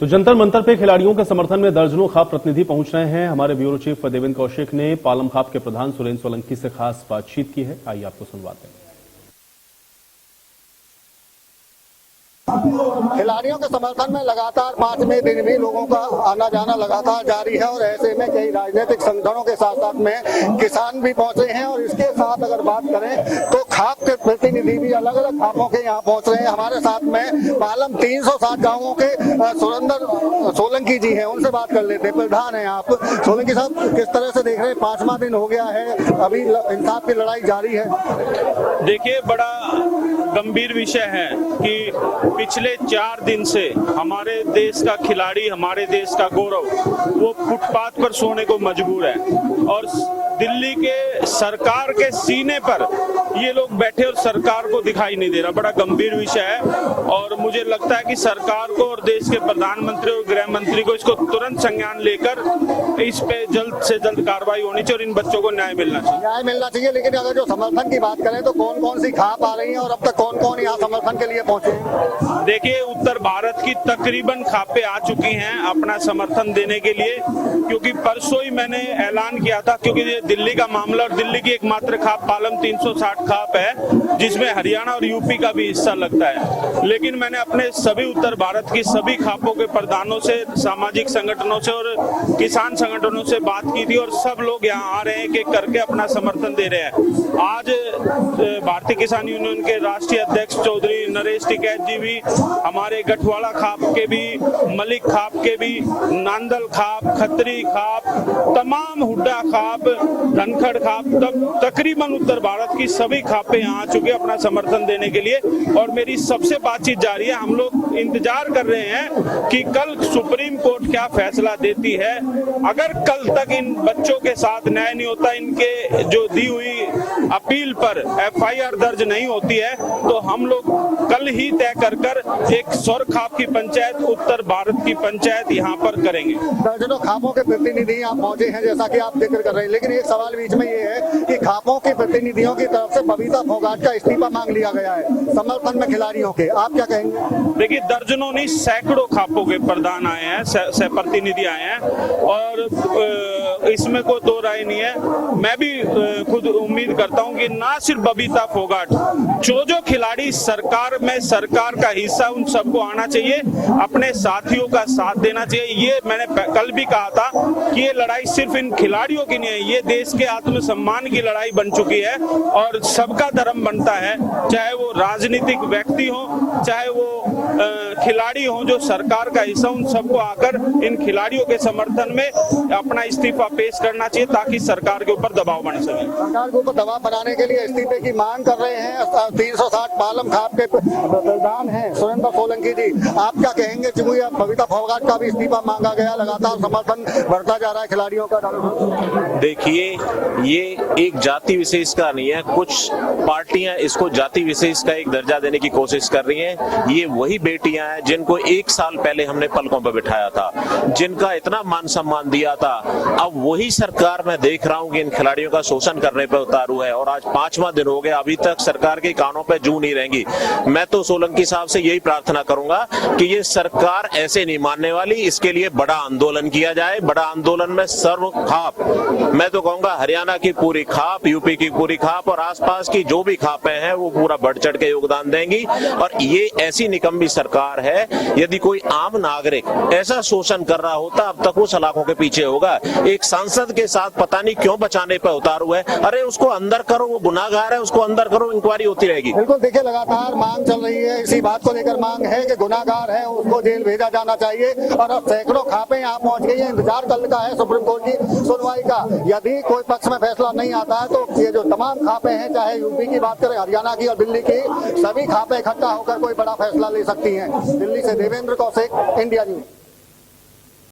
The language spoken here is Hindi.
तो जंतर मंतर पे खिलाड़ियों के समर्थन में दर्जनों खाप प्रतिनिधि पहुंच रहे हैं। हमारे ब्यूरो चीफ देवेंद्र कौशिक ने पालम खाप के प्रधान सुरेंद्र सोलंकी से खास बातचीत की है। आइए आपको सुनवाते हैं। खिलाड़ियों के समर्थन में लगातार 5वें दिन भी लोगों का आना जाना लगातार जारी है और ऐसे में कई राजनीतिक संगठनों के साथ साथ में किसान भी पहुंचे हैं और इसके साथ अगर बात करें तो खाप के प्रतिनिधि भी अलग अलग खापों के यहाँ पहुंच रहे हैं। हमारे साथ में पालम 360 गांवों के सुरेंद्र सोलंकी जी हैं, उनसे बात कर लेते हैं। प्रधान है आप सोलंकी साहब, किस तरह से देख रहे हैं? 5वां दिन हो गया है, अभी इंसाफ की लड़ाई जारी है। देखिए, बड़ा गंभीर विषय है कि पिछले 4 दिन से हमारे देश का खिलाड़ी, हमारे देश का गौरव, वो फुटपाथ पर सोने को मजबूर है और दिल्ली के सरकार के सीने पर ये लोग बैठे और सरकार को दिखाई नहीं दे रहा। बड़ा गंभीर विषय है और मुझे लगता है कि सरकार को और देश के प्रधानमंत्री और गृह मंत्री को इसको तुरंत संज्ञान लेकर इस पे जल्द से जल्द कार्रवाई होनी चाहिए और इन बच्चों को न्याय मिलना चाहिए। लेकिन अगर जो समर्थन की बात करें तो कौन कौन सी खाप आ रही है और अब तक कौन कौन यहाँ समर्थन के लिए पहुंचे? देखिए, उत्तर भारत की तकरीबन खापें आ चुकी हैं अपना समर्थन देने के लिए, क्योंकि परसों ही मैंने ऐलान किया था, क्योंकि ये दिल्ली का मामला और दिल्ली की एकमात्र खाप पालम 360 खाप है जिसमें हरियाणा और यूपी का भी हिस्सा लगता है। लेकिन मैंने अपने सभी उत्तर भारत की सभी खापों के प्रधानों से, सामाजिक संगठनों से और किसान संगठनों से बात की थी और सब लोग यहाँ आ रहे हैं कि करके अपना समर्थन दे रहे हैं। आज भारतीय किसान यूनियन के राष्ट्रीय अध्यक्ष चौधरी नरेश टिकैत जी भी, हमारे गठवाड़ा खाप के भी, मलिक खाप के भी, नांदल खाप, खत्री खाप, तमाम हुड्डा खाप, धनखड़ खाप, तकरीबन उत्तर भारत की सभी खापें यहाँ आ चुके अपना समर्थन देने के लिए और मेरी सबसे बातचीत जारी है। हम लोग इंतजार कर रहे हैं कि कल सुप्रीम कोर्ट क्या फैसला देती है। अगर कल तक इन बच्चों के साथ न्याय नहीं होता, इनके जो दी हुई अपील पर FIR दर्ज नहीं होती है, तो हम लोग कल ही तय कर एक स्वर खाप की पंचायत, उत्तर भारत की पंचायत यहाँ पर करेंगे। दर्जनों खापों के प्रतिनिधि यहाँ पहुंचे हैं जैसा कि आप जिक्र कर रहे हैं, लेकिन एक सवाल बीच में ये है कि खापों के प्रतिनिधियों की तरफ से बबीता फोगाट का इस्तीफा मांग लिया गया है समर्थन में खिलाड़ियों के, आप क्या कहेंगे? देखिए, दर्जनों नहीं सैकड़ों खापों के प्रधान आए हैं, प्रतिनिधि आए हैं और इसमें कोई दो राय नहीं है। मैं भी खुद उम्मीद करता हूं कि ना सिर्फ बबीता फोगाट, जो खिलाड़ी सरकार में सरकार का हिस्सा, उन सबको आना चाहिए, अपने साथियों का साथ देना चाहिए। ये मैंने कल भी कहा था कि ये लड़ाई सिर्फ इन खिलाड़ियों की नहीं है, ये देश के आत्मसम्मान की लड़ाई बन चुकी है और सबका धर्म बनता है, चाहे वो राजनीतिक व्यक्ति हो, चाहे वो खिलाड़ी हो जो सरकार का हिस्सा, उन सबको आकर इन खिलाड़ियों के समर्थन में अपना इस्तीफा पेश करना चाहिए ताकि सरकार के ऊपर दबाव बन सके। सरकार के ऊपर दबाव बनाने के लिए इस्तीफे की मांग कर रहे हैं 360 पालम खाप के प्रधान हैं सुरेंद्र सोलंकी जी, आप क्या कहेंगे? चूंकि बबीता फोगाट का भी इस्तीफा मांगा गया, लगातार समर्थन बढ़ता जा रहा है खिलाड़ियों का। देखिए, ये एक जाति विशेष का नहीं है, कुछ पार्टियां इसको जाति विशेष का एक दर्जा देने की कोशिश कर रही हैं। ये वही बेटियां हैं जिनको 1 साल पहले हमने पलकों पर बिठाया था, जिनका इतना मान सम्मान दिया था। अब वही सरकार मैं देख रहा हूं कि इन खिलाड़ियों का शोषण करने पर उतारू है और आज 5वां दिन हो गया, अभी तक सरकार के कानों पे जू नहीं रहेंगी। मैं तो सोलंकी साहब से यही प्रार्थना करूंगा कि ये सरकार ऐसे नहीं मानने वाली, इसके लिए बड़ा आंदोलन किया जाए। बड़ा आंदोलन में सर्व खाप, मैं तो कहूंगा हरियाणा की पूरी खाप, यूपी की पूरी खाप और आसपास की जो भी खापें हैं वो पूरा बढ़ चढ़ के योगदान देंगी। और ये ऐसी निकम्मी सरकार है, यदि कोई आम नागरिक ऐसा शोषण कर रहा होता अब तक वो सलाखों के पीछे होगा। एक सांसद के साथ पता नहीं क्यों बचाने पर उतारू है। अरे उसको अंदर करो, वो गुनाहगार है, उसको अंदर करो, इंक्वायरी होती रहेगी। बिल्कुल, देखिए लगातार मांग चल रही है, इसी बात को लेकर मांग है कि गुनाहगार है उसको जेल भेजा जाना चाहिए और अब सैकड़ों खापें यहाँ पहुंच गई है। इंतजार कल का है सुप्रीम कोर्ट की सुनवाई का। यदि कोई पक्ष में फैसला नहीं आता है तो ये जो तमाम खापें हैं, चाहे यूपी की बात करें, हरियाणा की और दिल्ली की, सभी खापें इकट्ठा होकर कोई बड़ा फैसला ले सकती हैं। दिल्ली से देवेंद्र कौशिक, इंडिया न्यूज।